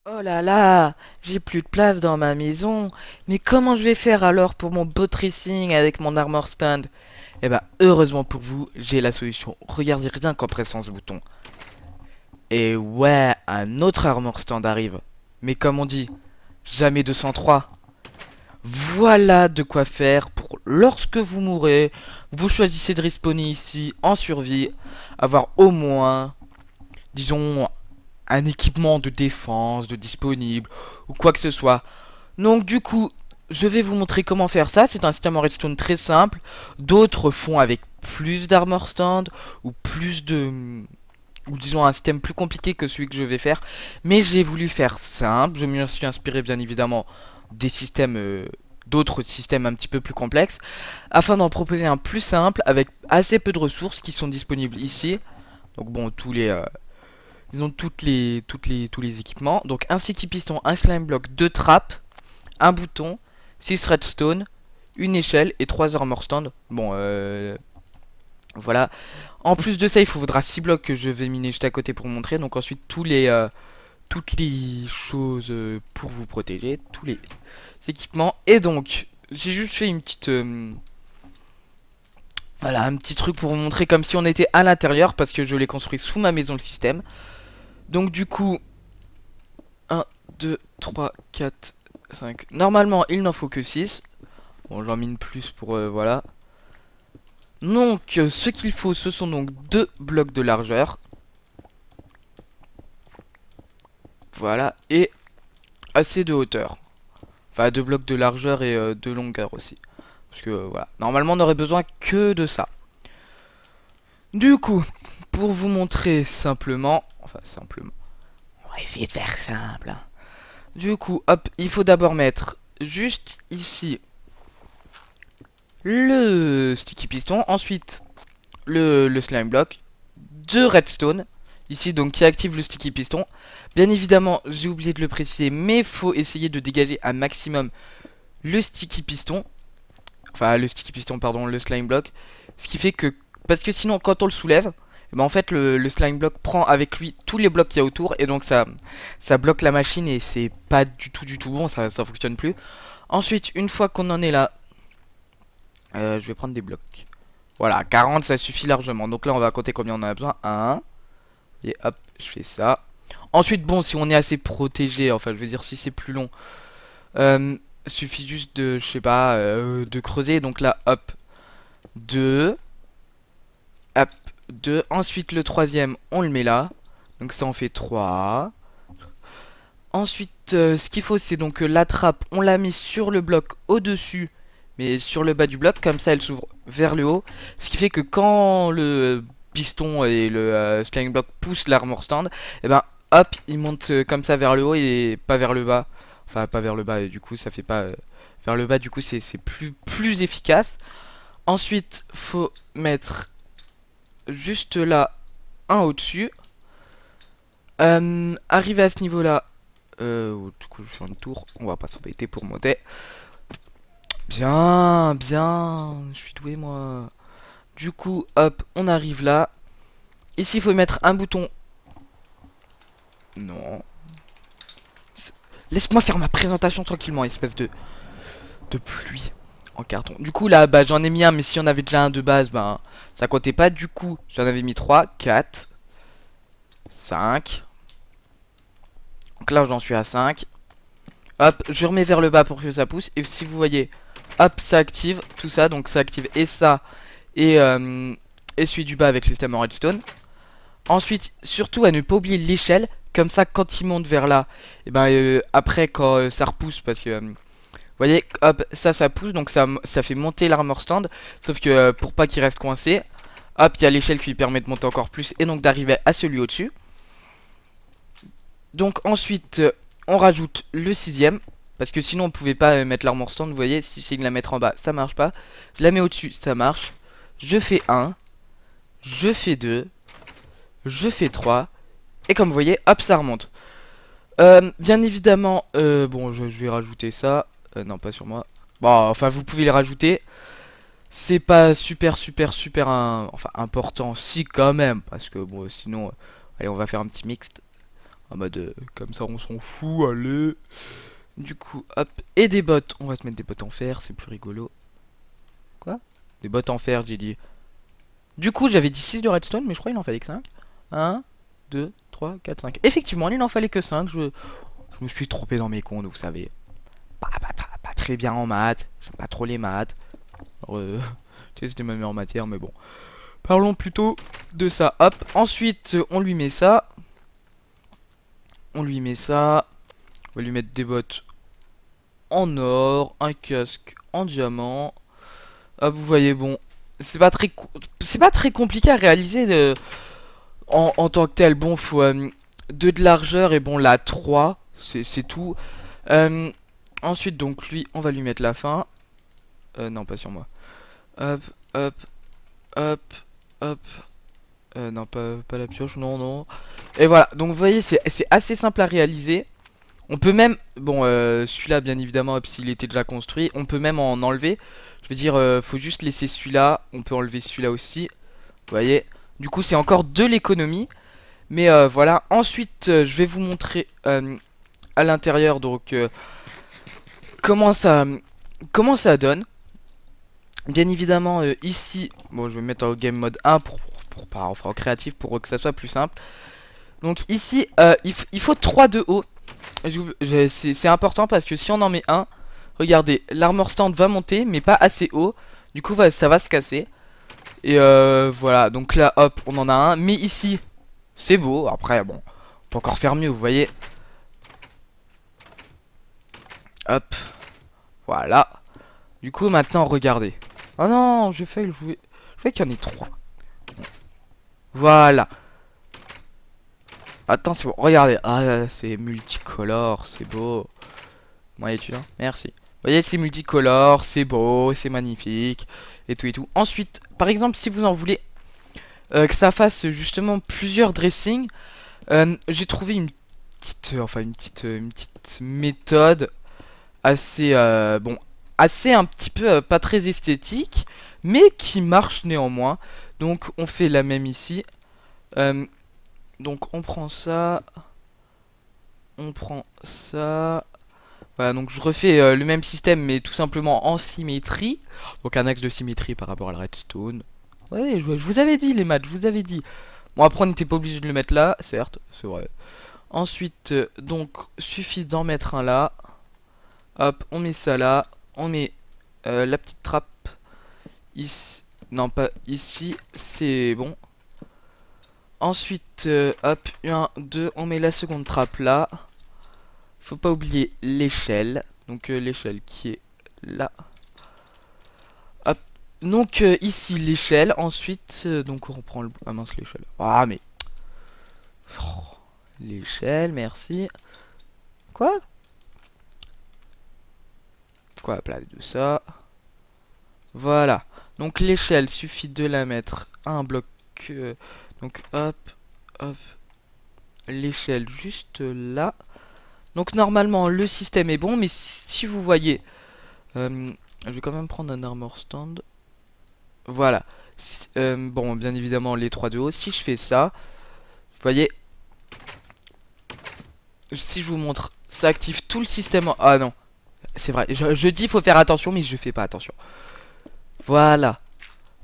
Oh là là, j'ai plus de place dans ma maison. Mais comment je vais faire alors pour mon boat racing avec mon armor stand? Eh bah, heureusement pour vous, j'ai la solution. Regardez rien qu'en pressant ce bouton. Et ouais, un autre armor stand arrive. Mais comme on dit, jamais 203. Voilà de quoi faire pour lorsque vous mourrez, vous choisissez de respawner ici en survie, avoir au moins, disons, un équipement de défense de disponible ou quoi que ce soit. Donc du coup, je vais vous montrer comment faire ça. C'est un système en redstone très simple. D'autres font avec plus d'armor stand ou plus de... ou disons un système plus compliqué que celui que je vais faire. Mais j'ai voulu faire simple. Je me suis inspiré bien évidemment des systèmes... d'autres systèmes un petit peu plus complexes. Afin d'en proposer un plus simple avec assez peu de ressources qui sont disponibles ici. Donc bon, ils ont tous les équipements. Donc un sticky piston, un slime block, deux trappes, un bouton, 6 redstone, une échelle et 3 armor stand. Bon, voilà. En plus de ça, il faudra 6 blocs que je vais miner juste à côté pour vous montrer. Donc ensuite, toutes les choses pour vous protéger, tous les équipements. Et donc, j'ai juste fait une petite... voilà, un petit truc pour vous montrer comme si on était à l'intérieur parce que je l'ai construit sous ma maison le système. Donc du coup, 1, 2, 3, 4, 5. Normalement, il n'en faut que 6. Bon, j'en mine plus pour... voilà. Donc, ce qu'il faut, ce sont donc 2 blocs de largeur. Voilà. Et assez de hauteur. Enfin, 2 blocs de largeur et de longueur aussi. Parce que, voilà. Normalement, on n'aurait besoin que de ça. Du coup, pour vous montrer simplement... Enfin, simplement. On va essayer de faire simple, hein. Du coup, hop, il faut d'abord mettre juste ici le sticky piston, ensuite le slime block, deux redstone, ici donc qui active le sticky piston. Bien évidemment, j'ai oublié de le préciser, mais faut essayer de dégager un maximum le sticky piston, enfin le sticky piston, pardon, le slime block, ce qui fait que, parce que sinon quand on le soulève, eh ben en fait le slime block prend avec lui tous les blocs qu'il y a autour et donc ça bloque la machine et c'est pas du tout bon, ça fonctionne plus. Ensuite, une fois qu'on en est là, je vais prendre des blocs. Voilà, 40 ça suffit largement. Donc là on va compter combien on en a besoin. Un. Et hop, je fais ça. Ensuite, bon, si on est assez protégé, enfin je veux dire si c'est plus long, suffit juste de, je sais pas, de creuser. Donc là, hop, 2. Hop, 2. Ensuite le troisième, on le met là. Donc ça en fait 3. Ensuite, ce qu'il faut, c'est donc la trappe, on la met sur le bloc au-dessus, mais sur le bas du bloc, comme ça elle s'ouvre vers le haut. Ce qui fait que quand le piston et le slime block poussent l'armor stand, et ben hop, il monte comme ça vers le haut et pas vers le bas. Enfin, pas vers le bas, et du coup, ça fait pas vers le bas, du coup, c'est plus efficace. Ensuite, faut mettre juste là un au-dessus. Arrivé à ce niveau-là, du coup, je fais un tour. On va pas s'embêter pour monter. Bien, bien. Je suis doué, moi. Du coup, hop, on arrive là. Ici, il faut mettre un bouton. Non. Laisse-moi faire ma présentation tranquillement, espèce de pluie en carton. Du coup, là, bah, j'en ai mis un, mais si on avait déjà un de base, bah, ça comptait pas. Du coup, j'en avais mis 3, 4, 5. Donc là, j'en suis à 5. Hop, je remets vers le bas pour que ça pousse. Et si vous voyez, hop, ça active tout ça. Donc ça active et ça et celui du bas avec le système en redstone. Ensuite, surtout à ne pas oublier l'échelle. Comme ça, quand il monte vers là, et ben après quand ça repousse, parce que vous voyez, hop, ça pousse, donc ça fait monter l'armor stand. Sauf que pour pas qu'il reste coincé, hop, il y a l'échelle qui lui permet de monter encore plus et donc d'arriver à celui au-dessus. Donc ensuite, on rajoute le sixième. Parce que sinon on pouvait pas mettre l'armor stand, vous voyez, si c'est de la mettre en bas, ça marche pas. Je la mets au-dessus, ça marche. Je fais 1, je fais 2, je fais 3. Et comme vous voyez, hop, ça remonte. Bien évidemment, bon, je vais rajouter ça. Non, pas sur moi. Bon, enfin, vous pouvez les rajouter. C'est pas super, enfin, important. Si, quand même. Parce que, bon, sinon, allez, on va faire un petit mixte. En mode, comme ça, on s'en fout, allez. Du coup, hop. Et des bottes. On va se mettre des bottes en fer, c'est plus rigolo. Quoi? Des bottes en fer, j'ai dit. Du coup, j'avais dit 6 de redstone, mais je crois qu'il en fallait que 5. 1, 2, 3, 4, 5. Effectivement, il n'en fallait que 5. Je me suis trompé dans mes comptes, vous savez. Pas très bien en maths. J'aime pas trop les maths. Alors, tu sais, c'était ma meilleure matière, mais bon. Parlons plutôt de ça. Hop. Ensuite, on lui met ça. On lui met ça. On va lui mettre des bottes en or. Un casque en diamant. Hop, vous voyez, bon. C'est pas très compliqué à réaliser en tant que tel. Bon, faut 2 de largeur et bon, là 3. C'est tout. Ensuite, donc, lui, on va lui mettre la fin. Non, pas sur moi. Hop, hop, hop, hop. Non, pas la pioche, non, non. Et voilà, donc vous voyez, c'est assez simple à réaliser. On peut même, bon, celui-là, bien évidemment, s'il était déjà construit, on peut même en enlever. Je veux dire, faut juste laisser celui-là. On peut enlever celui-là aussi. Vous voyez. Du coup, c'est encore de l'économie. Mais voilà. Ensuite, je vais vous montrer à l'intérieur, donc, comment ça donne. Bien évidemment, ici, bon, je vais mettre en game mode 1 enfin en créatif pour que ça soit plus simple. Donc ici, il faut 3 de haut. C'est important parce que si on en met un, regardez, l'armor stand va monter, mais pas assez haut. Du coup, ça va se casser. Et voilà, donc là, hop, on en a un. Mais ici, c'est beau. Après, bon, on peut encore faire mieux, vous voyez. Hop, voilà. Du coup, maintenant, regardez. Oh non, j'ai failli le jouer. Je veux qu'il y en ait 3. Voilà. Attends, c'est bon. Regardez. Ah, c'est multicolore. C'est beau. Moi, étudiant. Merci. Vous voyez, c'est multicolore. C'est beau. C'est magnifique. Et tout et tout. Ensuite, par exemple, si vous en voulez que ça fasse justement plusieurs dressings, j'ai trouvé une petite, une petite méthode assez, bon, assez un petit peu pas très esthétique, mais qui marche néanmoins. Donc, on fait la même ici. Donc on prend ça. On prend ça. Voilà, donc je refais le même système, mais tout simplement en symétrie. Donc un axe de symétrie par rapport à la redstone. Ouais, je vous avais dit les maths, je vous avais dit. Bon, après on n'était pas obligé de le mettre là, certes, c'est vrai. Ensuite, donc, suffit d'en mettre un là. Hop, on met ça là. On met la petite trappe ici. Non, pas ici, c'est bon. Ensuite, hop, 1, 2, on met la seconde trappe là. Faut pas oublier l'échelle. Donc l'échelle qui est là. Hop. Donc ici l'échelle. Ensuite, donc on reprend le... Ah mince, l'échelle. Ah mais... Oh, l'échelle, merci. Quoi? Quoi, à place de ça. Voilà. Donc l'échelle, suffit de la mettre à un bloc... donc hop, hop. L'échelle juste là. Donc normalement le système est bon, mais si vous voyez, je vais quand même prendre un armor stand. Voilà. Bon, bien évidemment les 3 de haut. Si je fais ça, vous voyez, si je vous montre, ça active tout le système. Ah non, c'est vrai. Je dis faut faire attention, mais je fais pas attention. Voilà.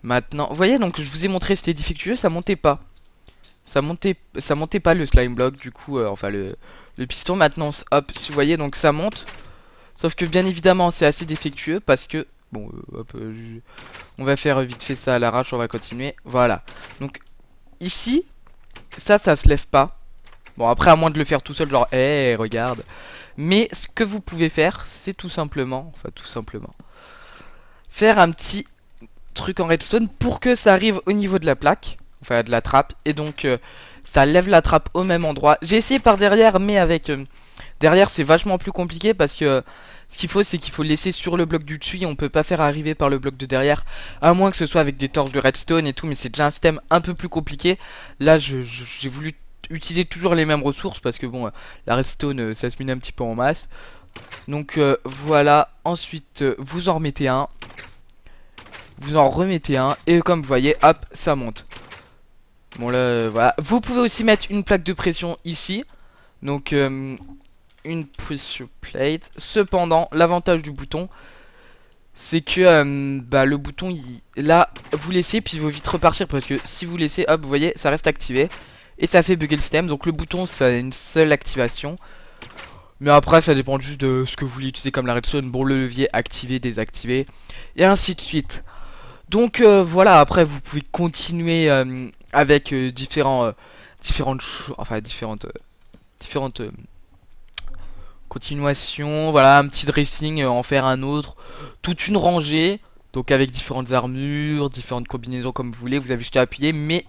Maintenant, vous voyez, donc je vous ai montré c'était défectueux, ça montait pas. Ça montait pas le slime block, du coup, enfin le piston. Maintenant, hop, si vous voyez, donc ça monte. Sauf que bien évidemment, c'est assez défectueux parce que, bon, hop, on va faire vite fait ça à l'arrache, on va continuer. Voilà. Donc, ici, ça se lève pas. Bon, après, à moins de le faire tout seul, genre, hé, regarde. Mais ce que vous pouvez faire, c'est tout simplement, faire un petit truc en redstone pour que ça arrive au niveau de la plaque. Enfin de la trappe, et donc ça lève la trappe au même endroit. J'ai essayé par derrière, mais avec derrière c'est vachement plus compliqué parce que ce qu'il faut, c'est qu'il faut laisser sur le bloc du dessus et on peut pas faire arriver par le bloc de derrière, à moins que ce soit avec des torches de redstone et tout, mais c'est déjà un système un peu plus compliqué. Là j'ai voulu utiliser toujours les mêmes ressources parce que bon, la redstone ça se mine un petit peu en masse. Donc voilà, ensuite vous en remettez un. Vous en remettez un, et comme vous voyez, hop, ça monte. Bon là, voilà. Vous pouvez aussi mettre une plaque de pression ici. Donc une pressure plate. Cependant, l'avantage du bouton, c'est que bah, le bouton, là, vous laissez, puis il va vite repartir. Parce que si vous laissez, hop, vous voyez, ça reste activé. Et ça fait bugger le système. Donc le bouton, ça a une seule activation. Mais après, ça dépend juste de ce que vous voulez utiliser comme la redstone. Bon, le levier, activer, désactiver. Et ainsi de suite. Donc voilà, après, vous pouvez continuer avec différentes continuations. Voilà, un petit dressing, en faire un autre. Toute une rangée. Donc avec différentes armures, différentes combinaisons comme vous voulez. Vous avez juste à appuyer. Mais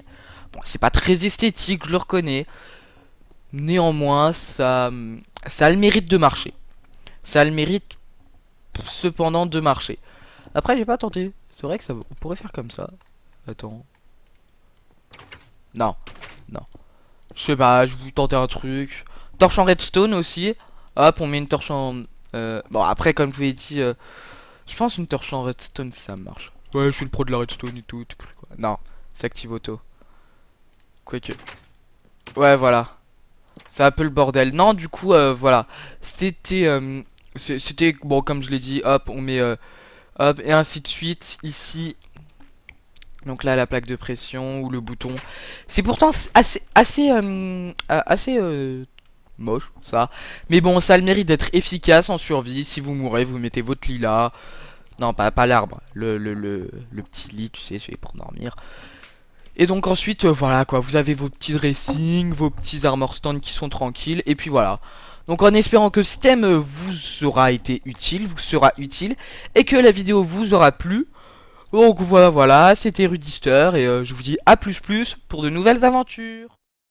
bon, c'est pas très esthétique, je le reconnais. Néanmoins, ça a le mérite de marcher. Ça a le mérite cependant de marcher. Après, j'ai pas tenté. C'est vrai que ça, on pourrait faire comme ça. Attends. Non, non. Je sais pas, je vous tenter un truc. Torche en redstone aussi. Hop, on met une torche en... bon, après, comme je vous ai dit, je pense une torche en redstone, ça marche. Ouais, je suis le pro de la redstone et tout, tu cru quoi. Non, c'est active auto. Quoique. Ouais, voilà. C'est un peu le bordel. Non, du coup, voilà. C'était, bon, comme je l'ai dit, hop, on met, hop, et ainsi de suite. Ici, donc là, la plaque de pression ou le bouton. C'est pourtant assez moche, ça. Mais bon, ça a le mérite d'être efficace en survie. Si vous mourrez, vous mettez votre lit là. Non, pas l'arbre. Le petit lit, tu sais, c'est pour dormir. Et donc ensuite, voilà quoi, vous avez vos petits dressings, vos petits armor stands qui sont tranquilles, et puis voilà. Donc en espérant que ce thème vous aura été utile, vous sera utile, et que la vidéo vous aura plu. Donc voilà, c'était Rudister, et je vous dis à plus pour de nouvelles aventures.